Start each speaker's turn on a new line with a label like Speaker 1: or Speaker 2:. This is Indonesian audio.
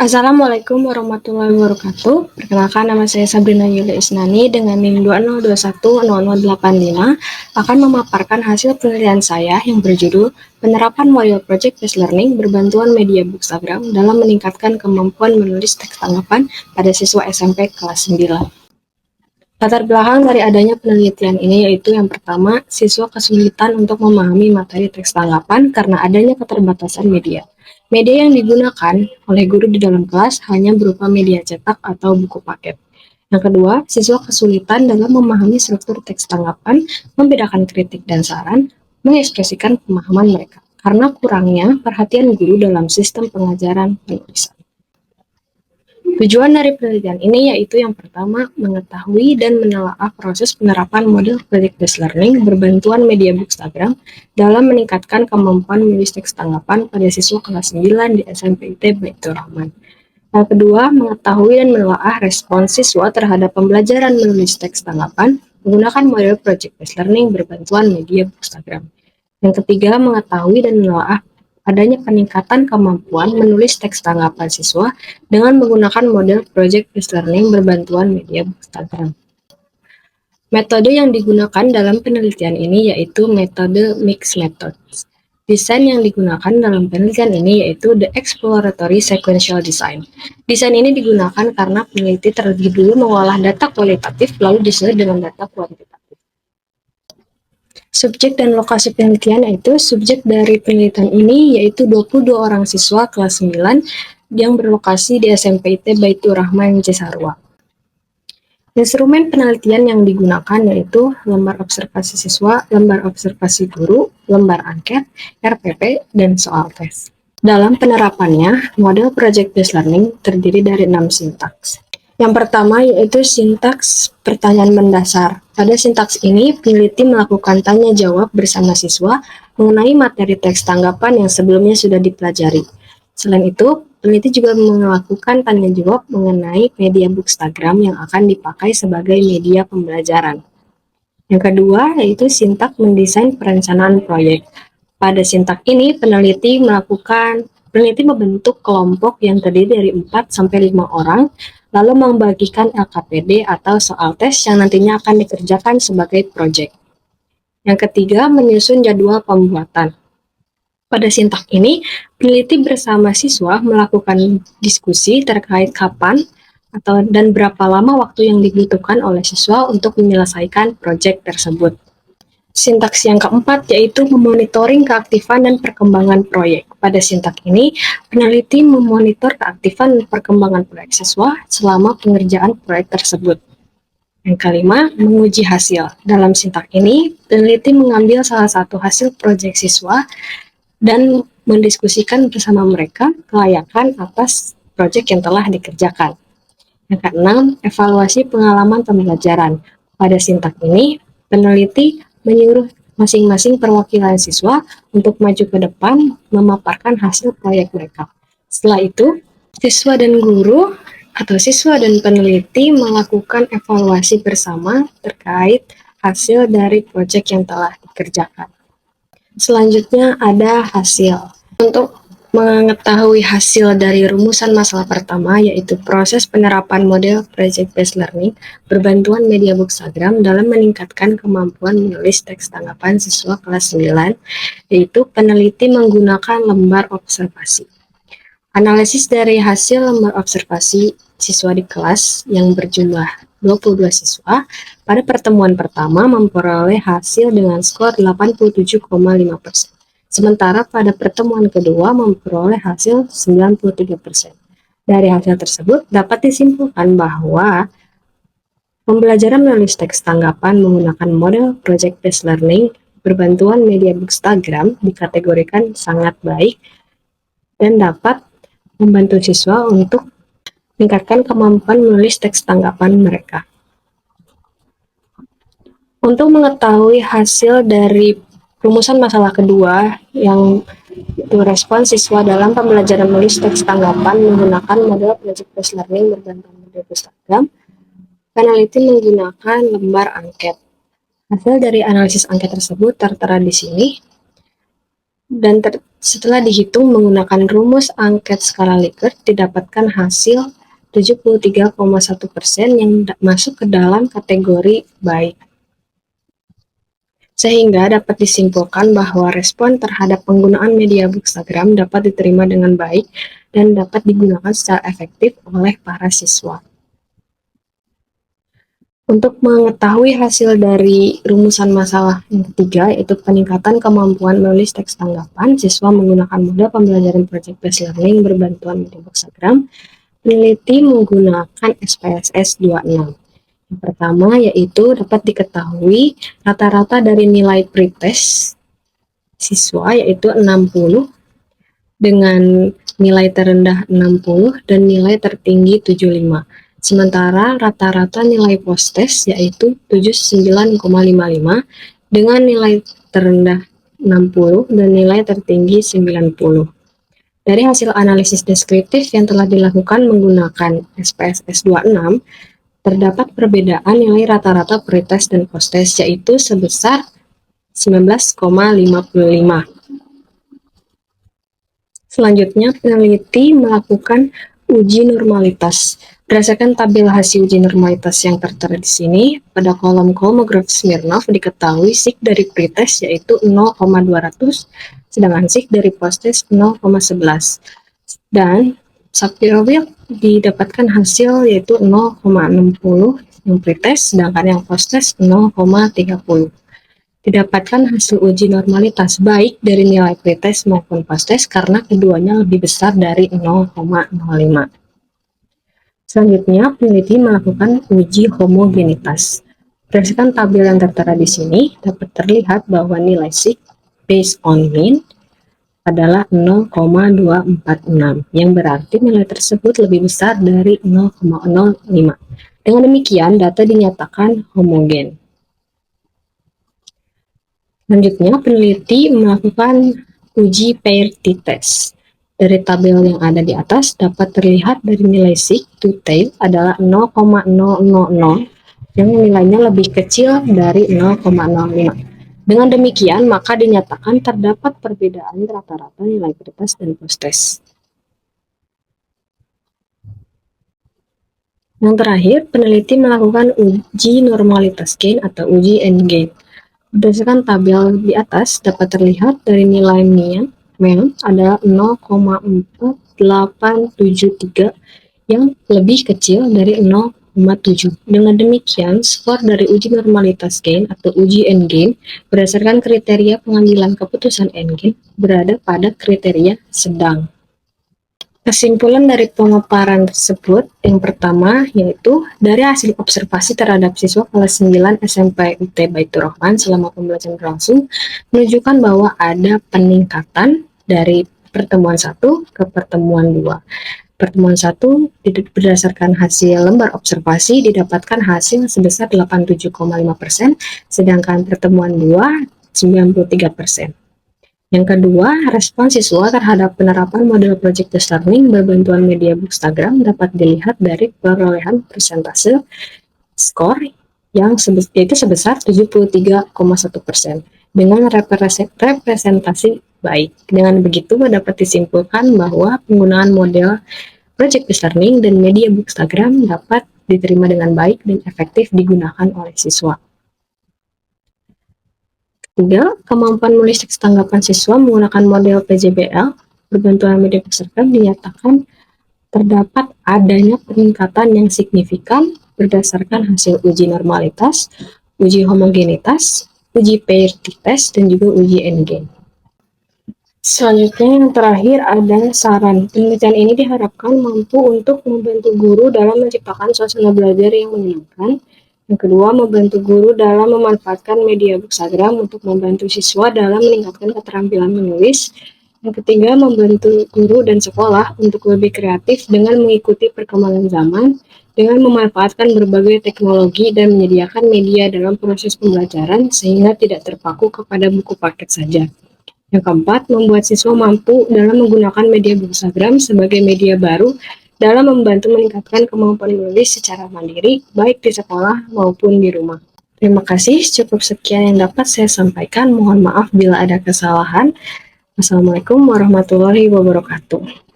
Speaker 1: Assalamualaikum warahmatullahi wabarakatuh. Perkenalkan, nama saya Sabrina Yulia Isnani dengan NIM 20210085 akan memaparkan hasil penelitian saya yang berjudul Penerapan Model Project Based Learning berbantuan media Bookstagram dalam meningkatkan kemampuan menulis teks tanggapan pada siswa SMP kelas 9. Latar belakang dari adanya penelitian ini yaitu yang pertama, siswa kesulitan untuk memahami materi teks tanggapan karena adanya keterbatasan media. Media yang digunakan oleh guru di dalam kelas hanya berupa media cetak atau buku paket. Yang kedua, siswa kesulitan dalam memahami struktur teks tanggapan, membedakan kritik dan saran, mengekspresikan pemahaman mereka karena kurangnya perhatian guru dalam sistem pengajaran penulisan. Tujuan dari penelitian ini yaitu yang pertama, mengetahui dan menelaah proses penerapan model project-based learning berbantuan media Bookstagram dalam meningkatkan kemampuan menulis teks tanggapan pada siswa kelas 9 di SMPIT Baitur Rahman. Yang kedua, mengetahui dan menelaah respons siswa terhadap pembelajaran menulis teks tanggapan menggunakan model project-based learning berbantuan media Bookstagram. Yang ketiga, mengetahui dan menelaah adanya peningkatan kemampuan menulis teks tanggapan siswa dengan menggunakan model project-based learning berbantuan media Bookstagram. Metode yang digunakan dalam penelitian ini yaitu metode mixed method. Desain yang digunakan dalam penelitian ini yaitu the exploratory sequential design. Desain ini digunakan karena peneliti terlebih dulu mengolah data kualitatif lalu disesuaikan dengan data kuantitatif. Subjek dan lokasi penelitian yaitu subjek dari penelitian ini yaitu 22 orang siswa kelas 9 yang berlokasi di SMPIT Baitur Rahman Cisarua. Instrumen penelitian yang digunakan yaitu lembar observasi siswa, lembar observasi guru, lembar angket, RPP, dan soal tes. Dalam penerapannya, model project-based learning terdiri dari 6 sintaks. Yang pertama yaitu sintaks pertanyaan mendasar. Pada sintaks ini, peneliti melakukan tanya-jawab bersama siswa mengenai materi teks tanggapan yang sebelumnya sudah dipelajari. Selain itu, peneliti juga melakukan tanya-jawab mengenai media Bookstagram yang akan dipakai sebagai media pembelajaran. Yang kedua yaitu sintak mendesain perencanaan proyek. Pada sintak ini, peneliti membentuk kelompok yang terdiri dari 4-5 orang, lalu membagikan LKPD atau soal tes yang nantinya akan dikerjakan sebagai proyek. Yang ketiga, menyusun jadwal pembuatan. Pada sintak ini, peneliti bersama siswa melakukan diskusi terkait kapan dan berapa lama waktu yang dibutuhkan oleh siswa untuk menyelesaikan proyek tersebut. Sintaks yang keempat yaitu memonitoring keaktifan dan perkembangan proyek. Pada sintak ini, peneliti memonitor keaktifan dan perkembangan proyek siswa selama pengerjaan proyek tersebut. Yang kelima, menguji hasil. Dalam sintak ini, peneliti mengambil salah satu hasil proyek siswa dan mendiskusikan bersama mereka kelayakan atas proyek yang telah dikerjakan. Yang keenam, evaluasi pengalaman pembelajaran. Pada sintak ini, peneliti menyuruh masing-masing perwakilan siswa untuk maju ke depan memaparkan hasil proyek mereka. Setelah itu, siswa dan guru atau siswa dan peneliti melakukan evaluasi bersama terkait hasil dari proyek yang telah dikerjakan. Selanjutnya ada hasil. Untuk mengetahui hasil dari rumusan masalah pertama yaitu proses penerapan model project-based learning berbantuan media Bookstagram dalam meningkatkan kemampuan menulis teks tanggapan siswa kelas 9, yaitu peneliti menggunakan lembar observasi. Analisis dari hasil lembar observasi siswa di kelas yang berjumlah 22 siswa pada pertemuan pertama memperoleh hasil dengan skor 87,5%. Sementara pada pertemuan kedua memperoleh hasil 93%. Dari hasil tersebut dapat disimpulkan bahwa pembelajaran menulis teks tanggapan menggunakan model project-based learning berbantuan media Bookstagram dikategorikan sangat baik dan dapat membantu siswa untuk meningkatkan kemampuan menulis teks tanggapan mereka. Untuk mengetahui hasil dari rumusan masalah kedua yang itu respons siswa dalam pembelajaran menulis teks tanggapan menggunakan model project-based learning berbantuan media Bookstagram, peneliti menggunakan lembar angket. Hasil dari analisis angket tersebut tertera di sini. Dan setelah dihitung menggunakan rumus angket skala Likert, didapatkan hasil 73,1% yang masuk ke dalam kategori baik. Sehingga dapat disimpulkan bahwa respon terhadap penggunaan media Bookstagram dapat diterima dengan baik dan dapat digunakan secara efektif oleh para siswa. Untuk mengetahui hasil dari rumusan masalah yang ketiga, yaitu peningkatan kemampuan menulis teks tanggapan, siswa menggunakan model pembelajaran Project Based Learning berbantuan media Bookstagram, peneliti menggunakan SPSS 26. Yang pertama yaitu dapat diketahui rata-rata dari nilai pretest siswa yaitu 60 dengan nilai terendah 60 dan nilai tertinggi 75. Sementara rata-rata nilai post-test yaitu 79,55 dengan nilai terendah 60 dan nilai tertinggi 90. Dari hasil analisis deskriptif yang telah dilakukan menggunakan SPSS 26, terdapat perbedaan nilai rata-rata pretest dan post-test yaitu sebesar 19,55. Selanjutnya, peneliti melakukan uji normalitas. Berdasarkan tabel hasil uji normalitas yang tertera di sini, pada kolom Kolmogorov Smirnov diketahui SIG dari pretest yaitu 0,200, sedangkan SIG dari posttest 0,11. Dan Sapir-Wheel didapatkan hasil yaitu 0,60 yang pretest, sedangkan yang posttest 0,30. Didapatkan hasil uji normalitas baik dari nilai pretest maupun posttest karena keduanya lebih besar dari 0,05. Selanjutnya, peneliti melakukan uji homogenitas. Berdasarkan tabel yang tertera di sini, dapat terlihat bahwa nilai SIG based on mean adalah 0,246, yang berarti nilai tersebut lebih besar dari 0,05. Dengan demikian, data dinyatakan homogen. Selanjutnya, peneliti melakukan uji pair t-test. Dari tabel yang ada di atas, dapat terlihat dari nilai SIG to tail adalah 0,000, yang nilainya lebih kecil dari 0,05. Dengan demikian, maka dinyatakan terdapat perbedaan rata-rata nilai pretest dan posttest. Yang terakhir, peneliti melakukan uji normalitas gain atau uji N-gain. Berdasarkan tabel di atas, dapat terlihat dari nilai mean adalah 0,4873 yang lebih kecil dari 0,7. Dengan demikian, skor dari uji normalitas gain atau uji N-gain berdasarkan kriteria pengambilan keputusan N-gain berada pada kriteria sedang. Kesimpulan dari pemaparan tersebut, yang pertama yaitu dari hasil observasi terhadap siswa kelas 9 SMP UT Baitur Rahman selama pembelajaran berlangsung menunjukkan bahwa ada peningkatan dari pertemuan 1 ke pertemuan 2. Pertemuan 1 berdasarkan hasil lembar observasi didapatkan hasil sebesar 87,5%, sedangkan pertemuan 2 93%. Yang kedua, respon siswa terhadap penerapan model Project Based Learning berbantuan media Bookstagram dapat dilihat dari perolehan persentase skor yang yaitu sebesar 73,1% dengan representasi baik. Dengan begitu, dapat disimpulkan bahwa penggunaan model Project Based Learning dan media Bookstagram dapat diterima dengan baik dan efektif digunakan oleh siswa. Ketiga, kemampuan menulis teks tanggapan siswa menggunakan model PJBL berbantuan media Bookstagram dinyatakan terdapat adanya peningkatan yang signifikan berdasarkan hasil uji normalitas, uji homogenitas, uji pair t-test, dan juga uji N-gain. Selanjutnya yang terakhir ada saran. Penelitian ini diharapkan mampu untuk membantu guru dalam menciptakan suasana belajar yang menyenangkan. Yang kedua, membantu guru dalam memanfaatkan media Bookstagram untuk membantu siswa dalam meningkatkan keterampilan menulis. Yang ketiga, membantu guru dan sekolah untuk lebih kreatif dengan mengikuti perkembangan zaman, dengan memanfaatkan berbagai teknologi dan menyediakan media dalam proses pembelajaran sehingga tidak terpaku kepada buku paket saja. Yang keempat, membuat siswa mampu dalam menggunakan media Bookstagram sebagai media baru dalam membantu meningkatkan kemampuan menulis secara mandiri, baik di sekolah maupun di rumah. Terima kasih, cukup sekian yang dapat saya sampaikan. Mohon maaf bila ada kesalahan. Wassalamualaikum warahmatullahi wabarakatuh.